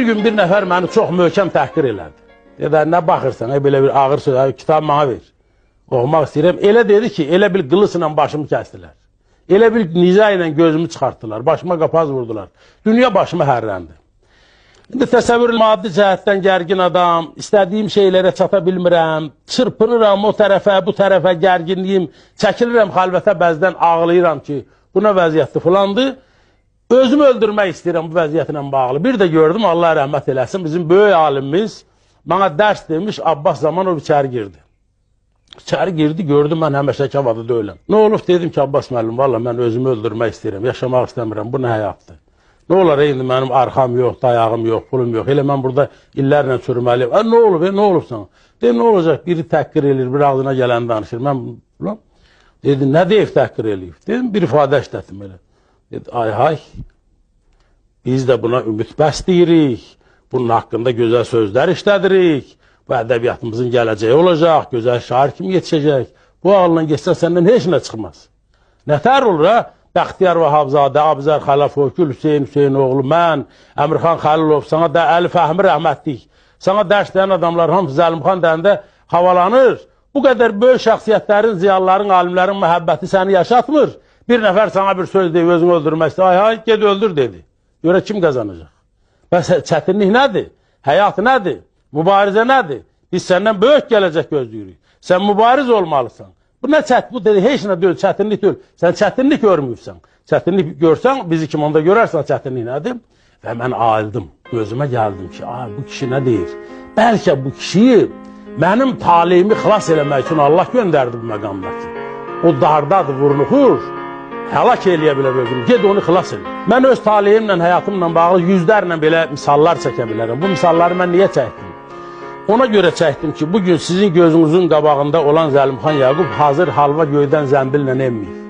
gün bir nəfər məni çox möhkəm təhqir elədi. Dedi, nə baxırsan, belə bir ağır söz, kitab mənə ver. Oxumaq istəyirəm. Elə dedi ki, elə bil qılıçla başımı kəstilər. Elə bil nizə ilə gözümü çıxartdılar, başıma qapaz vurdular. Dünya başıma hərləndi. İndi təsəvvür maddi cəhətdən gərgin adam, istədiyim şeylərə çata bilmirəm, çırpınıram o tərəfə, bu tərəfə gərginliyim, çəkilirəm xəlvətə bəzdən ağlayıram ki, bu nə vəziyyətdir filandır. Özümü öldürmək istəyirəm bu vəziyyətlə bağlı. Bir də gördüm, Allah rəhmət eləsin, bizim böyük alimimiz bana dərs demiş, Abbas Zamanov içəri girdi. İçəri girdi, gördüm, mən həməşəki havada deyiləm. Nə olub, dedim ki, Abbas müəllim, valla mən özümü öldürmək istəyirəm, yaşamaq istəmirəm, bu nə həyatdır. Nə olar, indi mənim arxam yox, dayağım yox, pulum yox, elə mən burada illərlə sürməliyim. Nə olub, nə olub sana? Dedim, nə olacaq, biri təhqir eləyir, bir ağzına gələni danışır. Mən, dedim, nə deyib təhqir eləyib? Dedim, bir ifadə işlətim elə. Dedi, ay, biz də buna ümid bəsləyirik, bunun haqqında gözəl sözlər işlədirik, bu ədəbiyyatımızın gələcəyi olacaq, gözəl şair kimi yetişəcək. Bu ağıldan geçsən səndən heç nə çıxmaz. Nətər olur, ha? Bəxtiyar Vahabzadə, Abzər Xəlafov, Gül Hüseynoğlu, mən, Əmirxan Xəlilov, sana da Əli Fəhmi rəhmətlik, sana dərs deyən adamlar hamısı Zəlimxan deyəndə havalanır. Bu qədər böyük şəxsiyyətlərin, ziyalıların, alimlərin məhəbbəti səni yaşatmır. Bir nəfər sana bir söz deyib, özünü öldürmək istəyir, ay, ged öldür dedi. Görə kim qazanacaq? Bəs çətinlik nədir? Həyat nədir? Mübarizə nədir? Biz səndən böyük gələcək gözləyirik. Sən mübariz olmalısan. Bu nə çət, bu dedi, heç nə deyil, çətinlik deyil. Sən çətinlik görmüyorsan. Çətinlik görsən, bizi kim onda görərsən çətinlik nədir? Və mən ayıldım, gözümə gəldim ki, bu kişi nə deyir? Bəlkə bu kişiyi mənim taleyimi xilas eləmək üçün Allah göndərdi bu məqamdakı. O dardadır, vurnuxur, həlak eləyə bilər özünü, ged onu xilas elə. Mən öz taleyimlə, həyatımla bağlı yüzlərlə belə misallar çəkə bilərəm. Bu misalları mən niyə çəkdim? Ona görə çəkdim ki, bugün sizin gözünüzün qabağında olan Zəlimxan Yaqub hazır halva göydən zəmbillə emməyib.